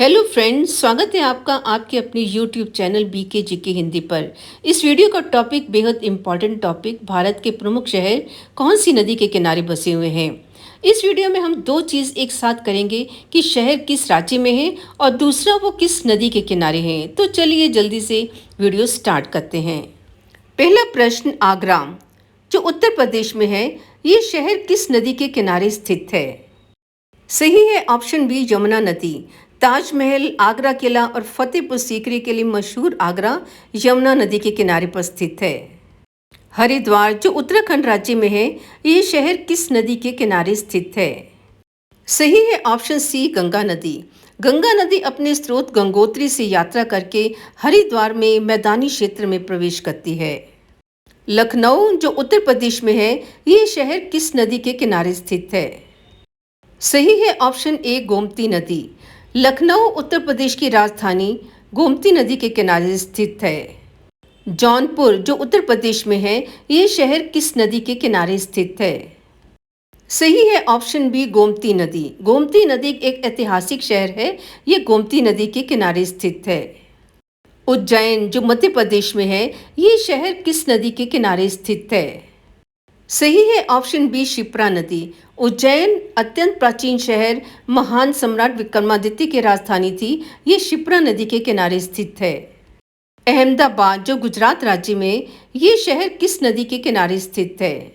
Hello friends, स्वागत है आपका आपके अपने YouTube channel BK GK Hindi पर। इस वीडियो का टॉपिक बेहद इम्पॉर्टेंट टॉपिक, भारत के प्रमुख शहर कौन सी नदी के किनारे बसे हुए हैं। इस वीडियो में हम दो चीज़ एक साथ करेंगे कि शहर किस राज्य में है और दूसरा वो किस नदी के किनारे हैं। तो चलिए जल्दी से वीडियो स्टार्ट करते हैं। पहला प्रश्न, आगरा जो उत्तर प्रदेश में है, ये शहर किस नदी के किनारे स्थित है? सही है ऑप्शन बी, यमुना नदी। ताजमहल, आगरा किला और फतेहपुर सीकरी के लिए मशहूर आगरा यमुना नदी के किनारे पर स्थित है। हरिद्वार जो उत्तराखंड राज्य में है, ये शहर किस नदी के किनारे स्थित है? सही है ऑप्शन सी, गंगा नदी। गंगा नदी अपने स्रोत गंगोत्री से यात्रा करके हरिद्वार में मैदानी क्षेत्र में प्रवेश करती है। लखनऊ जो उत्तर प्रदेश में है, ये शहर किस नदी के किनारे स्थित है? सही है ऑप्शन ए, गोमती नदी। लखनऊ उत्तर प्रदेश की राजधानी गोमती नदी के किनारे स्थित है। जौनपुर जो उत्तर प्रदेश में है, ये शहर किस नदी के किनारे स्थित है? सही है ऑप्शन बी, गोमती नदी। गोमती नदी एक ऐतिहासिक शहर है, ये गोमती नदी के किनारे स्थित है। उज्जैन जो मध्य प्रदेश में है, ये शहर किस नदी के किनारे स्थित है? सही है ऑप्शन बी, शिप्रा नदी। उज्जैन अत्यंत प्राचीन शहर, महान सम्राट विक्रमादित्य की राजधानी थी। ये शिप्रा नदी के किनारे स्थित है। अहमदाबाद जो गुजरात राज्य में, ये शहर किस नदी के किनारे स्थित है?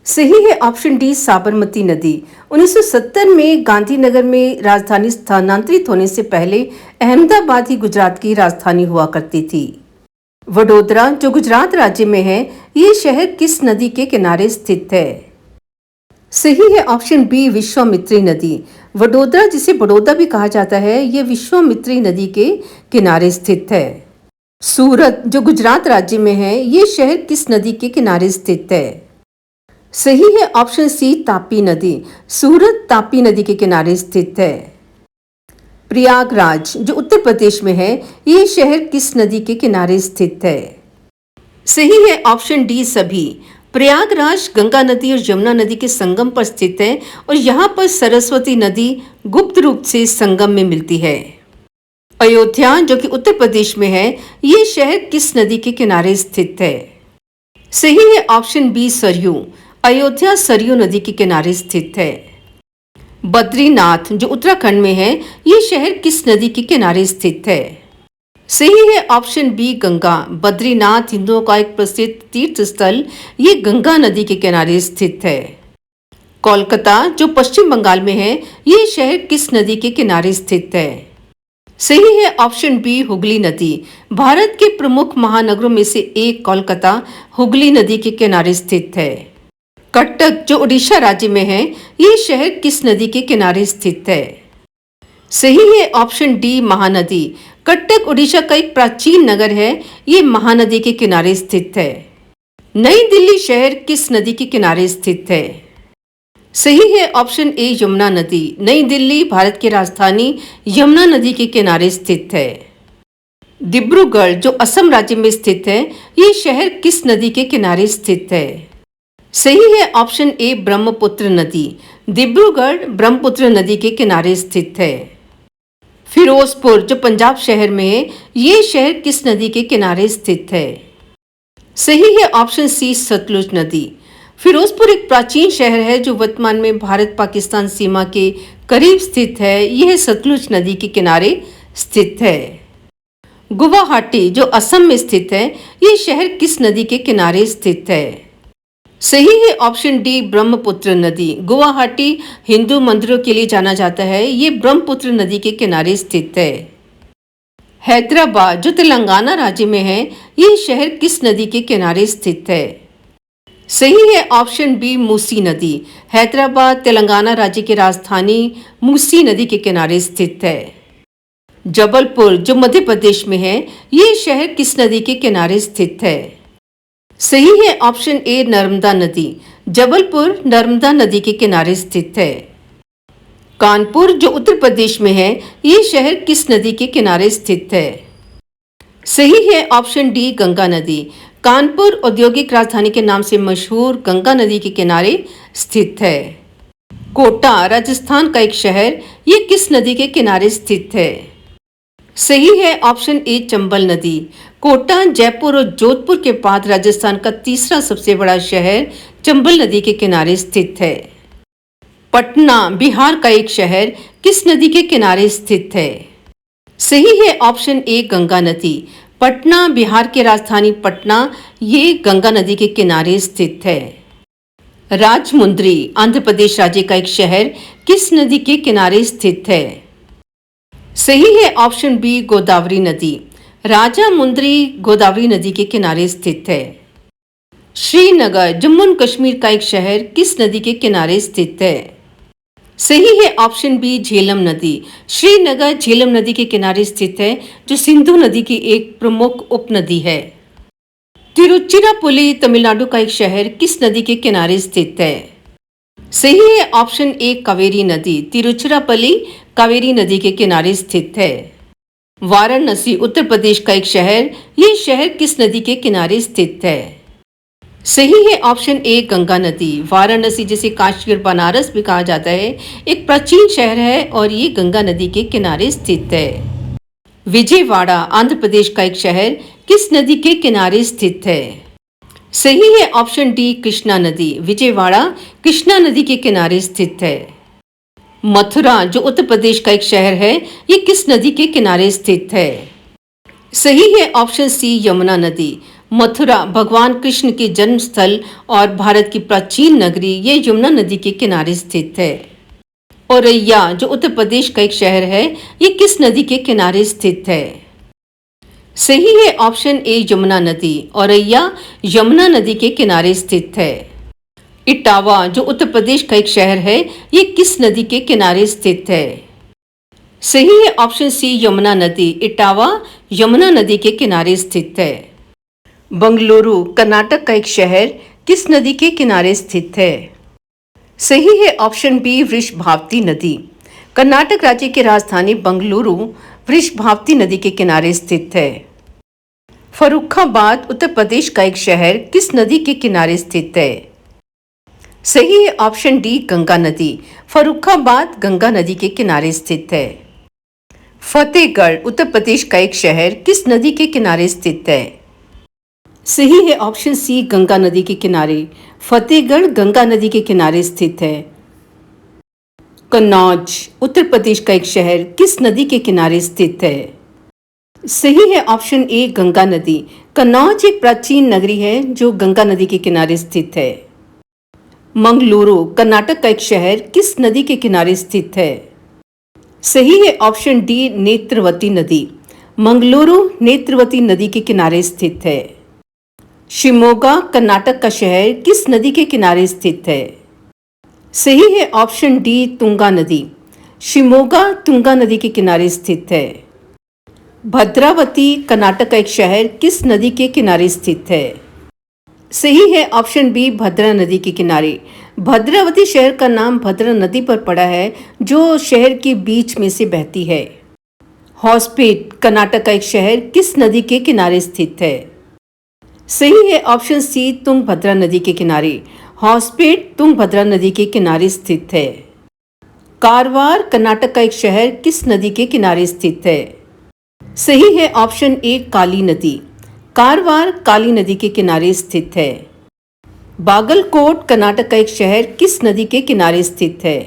सही है ऑप्शन डी, साबरमती नदी। 1970 में गांधीनगर में राजधानी स्थानांतरित होने से पहले अहमदाबाद ही गुजरात की राजधानी हुआ करती थी। वडोदरा जो गुजरात राज्य में है, ये शहर किस नदी के किनारे स्थित है? सही है ऑप्शन बी, विश्वामित्री नदी। वडोदरा जिसे बड़ौदा भी कहा जाता है, ये विश्वामित्री नदी के किनारे स्थित है। सूरत जो गुजरात राज्य में है, ये शहर किस नदी के किनारे स्थित है? सही है ऑप्शन सी, तापी नदी। सूरत तापी नदी के किनारे स्थित है। प्रयागराज जो उत्तर प्रदेश में है, ये शहर किस नदी के किनारे स्थित है? सही है ऑप्शन डी, सभी। प्रयागराज गंगा नदी और यमुना नदी के संगम पर स्थित है और यहाँ पर सरस्वती नदी गुप्त रूप से संगम में मिलती है। अयोध्या जो कि उत्तर प्रदेश में है, ये शहर किस नदी के किनारे स्थित है? सही है ऑप्शन बी, सरयू। अयोध्या सरयू नदी के किनारे स्थित है। बद्रीनाथ जो उत्तराखंड में है, ये शहर किस नदी के किनारे स्थित है? सही है ऑप्शन बी, गंगा। बद्रीनाथ हिंदुओं का एक प्रसिद्ध तीर्थ स्थल, ये गंगा नदी के किनारे स्थित है। कोलकाता जो पश्चिम बंगाल में है, ये शहर किस नदी के किनारे स्थित है? सही है ऑप्शन बी, हुगली नदी। भारत के प्रमुख महानगरों में से एक कोलकाता हुगली नदी के किनारे स्थित है। कटक जो उड़ीसा राज्य में है, ये शहर किस नदी के किनारे स्थित है? सही है ऑप्शन डी, महानदी। कटक उड़ीसा का एक प्राचीन नगर है, ये महानदी के किनारे स्थित है। नई दिल्ली शहर किस नदी के किनारे स्थित है? सही है ऑप्शन ए, यमुना नदी। नई दिल्ली भारत की राजधानी यमुना नदी के किनारे स्थित है। डिब्रूगढ़ जो असम राज्य में स्थित है, ये शहर किस नदी के किनारे स्थित है? सही है ऑप्शन ए, ब्रह्मपुत्र नदी। डिब्रूगढ़ ब्रह्मपुत्र नदी के किनारे स्थित है। फिरोजपुर जो पंजाब शहर में है, ये शहर किस नदी के किनारे स्थित है? सही है ऑप्शन सी, सतलुज नदी। फिरोजपुर एक प्राचीन शहर है जो वर्तमान में भारत पाकिस्तान सीमा के करीब स्थित है। यह सतलुज नदी के किनारे स्थित है। गुवाहाटी जो असम में स्थित है, ये शहर किस नदी के किनारे स्थित है? सही है ऑप्शन डी, ब्रह्मपुत्र नदी। गुवाहाटी हिंदू मंदिरों के लिए जाना जाता है, ये ब्रह्मपुत्र नदी के किनारे स्थित है। हैदराबाद जो तेलंगाना राज्य में है, ये शहर किस नदी के किनारे स्थित है? सही है ऑप्शन बी, मूसी नदी। हैदराबाद तेलंगाना राज्य की राजधानी मूसी नदी के किनारे स्थित है। जबलपुर जो मध्य प्रदेश में है, ये शहर किस नदी के किनारे स्थित है? सही है ऑप्शन ए, नर्मदा नदी। जबलपुर नर्मदा नदी के किनारे स्थित है। कानपुर जो उत्तर प्रदेश में है, ये शहर किस नदी के किनारे स्थित है? सही है ऑप्शन डी, गंगा नदी। कानपुर औद्योगिक राजधानी के नाम से मशहूर गंगा नदी के किनारे स्थित है। कोटा राजस्थान का एक शहर, ये किस नदी के किनारे स्थित है? सही है ऑप्शन ए चंबल नदी। कोटा जयपुर और जोधपुर के बाद राजस्थान का तीसरा सबसे बड़ा शहर चंबल नदी के किनारे स्थित है। पटना बिहार का एक शहर किस नदी के किनारे स्थित है? सही है ऑप्शन ए गंगा नदी। पटना बिहार की राजधानी पटना ये गंगा नदी के किनारे स्थित है। राजमुंद्री आंध्र प्रदेश राज्य का एक शहर किस नदी के किनारे स्थित है? सही है ऑप्शन बी गोदावरी नदी। राजामुंद्री गोदावरी नदी के किनारे स्थित है। श्रीनगर जम्मू एंड कश्मीर का एक शहर किस नदी के किनारे स्थित है? सही है ऑप्शन बी झेलम नदी। श्रीनगर झेलम नदी के किनारे स्थित है, जो सिंधु नदी की एक प्रमुख उपनदी है। तिरुचिरापल्ली तमिलनाडु का एक शहर किस नदी के किनारे स्थित है? सही है ऑप्शन ए कावेरी नदी। तिरुचिरापल्ली कावेरी नदी के किनारे स्थित है। वाराणसी उत्तर प्रदेश का एक शहर, ये शहर किस नदी के किनारे स्थित है? सही है ऑप्शन ए गंगा नदी। वाराणसी जिसे काशी और बनारस भी कहा जाता है, एक प्राचीन शहर है और ये गंगा नदी के किनारे स्थित है। विजयवाड़ा आंध्र प्रदेश का एक शहर किस नदी के किनारे स्थित है? सही है ऑप्शन डी कृष्णा नदी। विजयवाड़ा कृष्णा नदी के किनारे स्थित है। मथुरा जो उत्तर प्रदेश का एक शहर है, ये किस नदी के किनारे स्थित है? सही है ऑप्शन सी यमुना नदी। मथुरा भगवान कृष्ण के जन्म स्थल और भारत की प्राचीन नगरी ये यमुना नदी के किनारे स्थित है। औरैया जो उत्तर प्रदेश का एक शहर है, ये किस नदी के किनारे स्थित है? सही है ऑप्शन ए यमुना नदी। औरैया यमुना नदी के किनारे स्थित है। इटावा जो उत्तर प्रदेश का एक शहर है, ये किस नदी के किनारे स्थित है? सही है ऑप्शन सी यमुना नदी। इटावा यमुना नदी के किनारे स्थित है। बंगलुरु कर्नाटक का एक शहर किस नदी के किनारे स्थित है? सही है ऑप्शन बी वृषभावती नदी। कर्नाटक राज्य की राजधानी बंगलुरु वृषभावती नदी के किनारे स्थित है। फर्रुखाबाद उत्तर प्रदेश का एक शहर किस नदी के किनारे स्थित है? सही है ऑप्शन डी गंगा नदी। फर्रुखाबाद गंगा नदी के किनारे स्थित है। फतेहगढ़ उत्तर प्रदेश का एक शहर किस नदी के किनारे स्थित है? सही है ऑप्शन सी गंगा नदी के किनारे। फतेहगढ़ गंगा नदी के किनारे स्थित है। कन्नौज उत्तर प्रदेश का एक शहर किस नदी के किनारे स्थित है? सही है ऑप्शन ए गंगा नदी। कन्नौज एक प्राचीन नगरी है जो गंगा नदी के किनारे स्थित है। मंगलुरु कर्नाटक का एक शहर किस नदी के किनारे स्थित है? सही है ऑप्शन डी नेत्रवती नदी। मंगलुरु नेत्रवती नदी के किनारे स्थित है। शिमोगा कर्नाटक का शहर किस नदी के किनारे स्थित है? सही है ऑप्शन डी तुंगा नदी। शिमोगा तुंगा नदी के किनारे स्थित है। भद्रावती कर्नाटक का एक शहर किस नदी के किनारे स्थित है? सही है ऑप्शन बी भद्रा नदी के किनारे। भद्रावती शहर का नाम भद्रा नदी पर पड़ा है, जो शहर के बीच में से बहती है। हॉस्पेट कर्नाटक का एक शहर किस नदी के किनारे स्थित है? सही है ऑप्शन सी तुंगभद्रा नदी के किनारे। हॉस्पेट तुंगभद्रा नदी के किनारे स्थित है। कारवार कर्नाटक का एक शहर किस नदी के किनारे स्थित है? सही है ऑप्शन ए काली नदी। कारवार काली नदी के किनारे स्थित है। बागलकोट कर्नाटक का एक शहर किस नदी के किनारे स्थित है?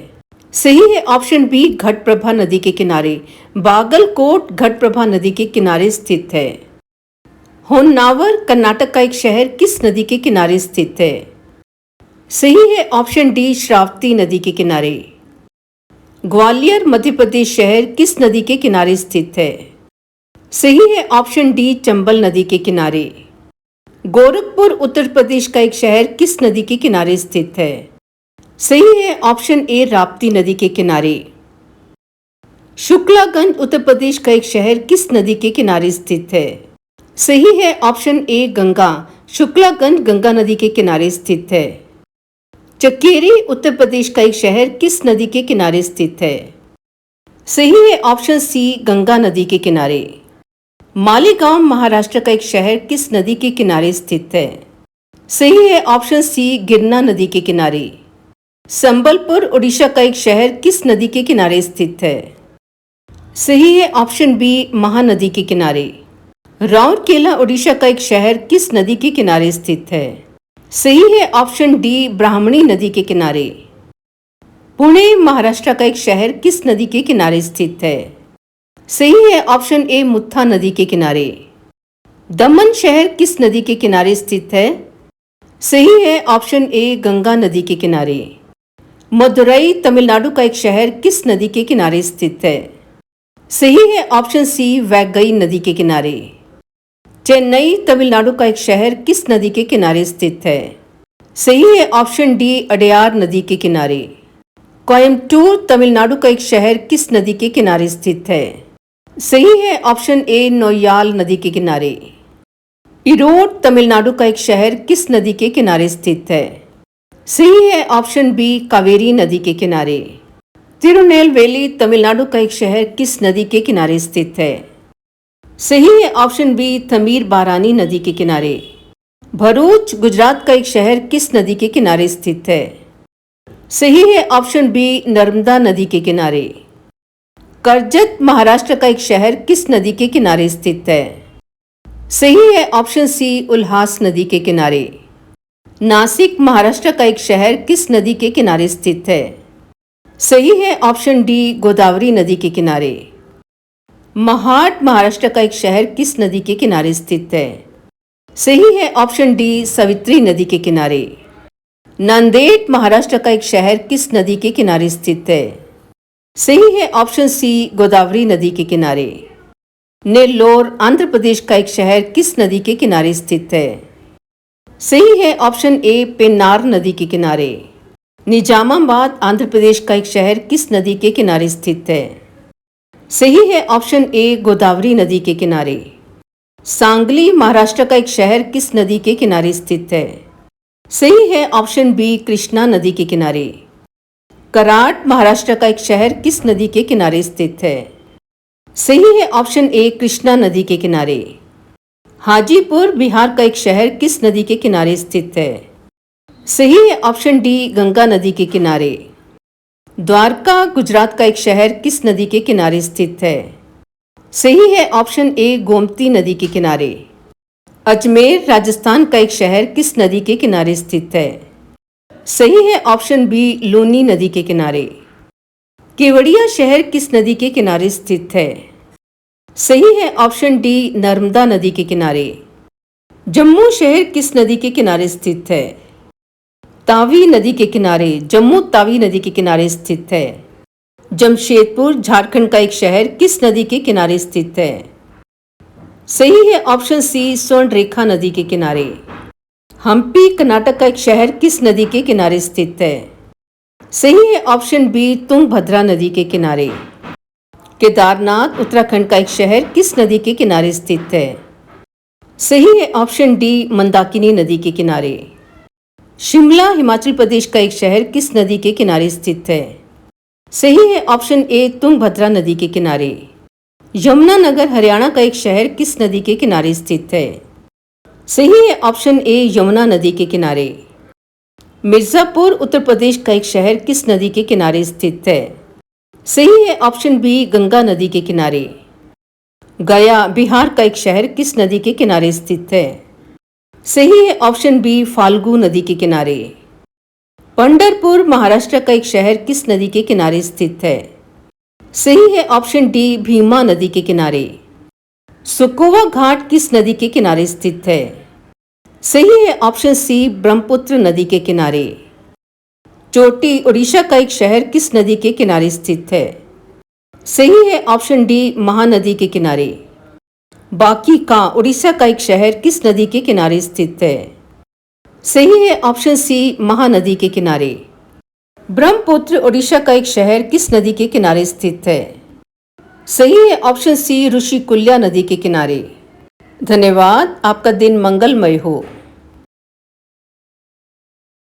सही है ऑप्शन बी घटप्रभा नदी के किनारे। बागलकोट घटप्रभा नदी के किनारे स्थित है। होन्नावर कर्नाटक का एक शहर किस नदी के किनारे स्थित है? सही है ऑप्शन डी श्रावती नदी के किनारे। ग्वालियर मध्य प्रदेश शहर किस नदी के किनारे स्थित है? सही है ऑप्शन डी चंबल नदी के किनारे। गोरखपुर उत्तर प्रदेश का एक शहर किस नदी के किनारे स्थित है? सही है ऑप्शन ए राप्ती नदी के किनारे। शुक्लागंज उत्तर प्रदेश का एक शहर किस नदी के किनारे स्थित है? सही है ऑप्शन ए गंगा। शुक्लागंज गंगा नदी के किनारे स्थित है। चकेरी उत्तर प्रदेश का एक शहर किस नदी के किनारे स्थित है? सही है ऑप्शन सी गंगा नदी के किनारे। मालेगांव महाराष्ट्र का एक शहर किस नदी के किनारे स्थित है? सही है ऑप्शन सी गिरना नदी के किनारे। संबलपुर ओडिशा का एक शहर किस नदी के किनारे स्थित है? सही है ऑप्शन बी, महानदी के किनारे। राउरकेला ओडिशा का एक शहर किस नदी के किनारे स्थित है? सही है ऑप्शन डी, ब्राह्मणी नदी के किनारे। पुणे महाराष्ट्र का एक शहर किस नदी के किनारे स्थित है? सही है ऑप्शन ए, मुत्था नदी के किनारे। दमन शहर किस नदी के किनारे स्थित है? सही है ऑप्शन ए, गंगा नदी के किनारे। मदुरई तमिलनाडु का एक शहर किस नदी के किनारे स्थित है? सही है ऑप्शन सी, वैगई नदी के किनारे। चेन्नई तमिलनाडु का एक शहर किस नदी के किनारे स्थित है? सही है ऑप्शन डी, अडयार नदी के किनारे। कोयम्बटूर तमिलनाडु का एक शहर किस नदी के किनारे स्थित है? सही है ऑप्शन ए, नोयाल नदी के किनारे। इरोड तमिलनाडु का एक शहर किस नदी के किनारे स्थित है? सही है ऑप्शन बी, कावेरी नदी के किनारे। तिरुनेलवेली तमिलनाडु का एक शहर किस नदी के किनारे स्थित है? सही है ऑप्शन बी, थमीर बारानी नदी के किनारे। भरूच गुजरात का एक शहर किस नदी के किनारे स्थित है? सही है ऑप्शन बी, नर्मदा नदी के किनारे। कर्जत महाराष्ट्र का एक शहर किस नदी के किनारे स्थित है? सही है ऑप्शन सी, उल्हास नदी के किनारे। नासिक महाराष्ट्र का एक शहर किस नदी के किनारे स्थित है? सही है ऑप्शन डी, गोदावरी नदी के किनारे। महाड महाराष्ट्र का एक शहर किस नदी के किनारे स्थित है? सही है ऑप्शन डी, सवित्री नदी के किनारे। नांदेड़ महाराष्ट्र का एक शहर किस नदी के किनारे स्थित है? सही है ऑप्शन सी, गोदावरी नदी के किनारे। नेल्लोर आंध्र प्रदेश का एक शहर किस नदी के किनारे स्थित है? सही है ऑप्शन ए, पेन्नार नदी के किनारे। निजामाबाद आंध्र प्रदेश का एक शहर किस नदी के किनारे स्थित है? सही है ऑप्शन ए, गोदावरी नदी के किनारे। सांगली महाराष्ट्र का एक शहर किस नदी के किनारे स्थित है? सही है ऑप्शन बी, कृष्णा नदी के किनारे। कराड महाराष्ट्र का एक शहर किस नदी के किनारे स्थित है? सही है ऑप्शन ए, कृष्णा नदी के किनारे। हाजीपुर बिहार का एक शहर किस नदी के किनारे स्थित है? सही है ऑप्शन डी, गंगा नदी के किनारे। द्वारका गुजरात का एक शहर किस नदी के किनारे स्थित है? सही है ऑप्शन ए, गोमती नदी के किनारे। अजमेर राजस्थान का एक शहर किस नदी के किनारे स्थित है? सही है ऑप्शन बी, लूनी नदी के किनारे। केवड़िया शहर किस नदी के किनारे स्थित है? सही है ऑप्शन डी, नर्मदा नदी के किनारे। जम्मू शहर किस नदी के किनारे स्थित है? तावी नदी के किनारे। जम्मू तावी नदी के किनारे स्थित है। जमशेदपुर झारखंड का एक शहर किस नदी के किनारे स्थित है? सही है ऑप्शन सी, स्वर्णरेखा नदी के किनारे। हम्पी कर्नाटक का एक शहर किस नदी के किनारे स्थित है? सही है ऑप्शन बी, तुंगभद्रा नदी के किनारे। केदारनाथ उत्तराखंड का एक शहर किस नदी के किनारे स्थित है? सही है ऑप्शन डी, मंदाकिनी नदी के किनारे। शिमला हिमाचल प्रदेश का एक शहर किस नदी के किनारे स्थित है? सही है ऑप्शन ए, तुंगभद्रा नदी के किनारे। यमुनानगर हरियाणा का एक शहर किस नदी के किनारे स्थित है? सही है ऑप्शन ए, यमुना नदी के किनारे। मिर्जापुर उत्तर प्रदेश का एक शहर किस नदी के किनारे स्थित है? सही है ऑप्शन बी, गंगा नदी के किनारे। गया बिहार का एक शहर किस नदी के किनारे स्थित है? सही है ऑप्शन बी, फाल्गु नदी के किनारे। पंढरपुर महाराष्ट्र का एक शहर किस नदी के किनारे स्थित है? सही है ऑप्शन डी, भीमा नदी के किनारे। सुकोवा घाट किस नदी के किनारे स्थित है? सही है ऑप्शन सी, ब्रह्मपुत्र नदी के किनारे। चोटी उड़ीसा का एक शहर किस नदी के किनारे स्थित है? सही है ऑप्शन डी, महानदी के किनारे। बाकी का उड़ीसा का एक शहर किस नदी के किनारे स्थित है? सही है ऑप्शन सी, महानदी के किनारे। ब्रह्मपुत्र उड़ीसा का एक शहर किस नदी के किनारे स्थित है? सही है ऑप्शन सी, ऋषिकुल्या नदी के किनारे। धन्यवाद। आपका दिन मंगलमय हो।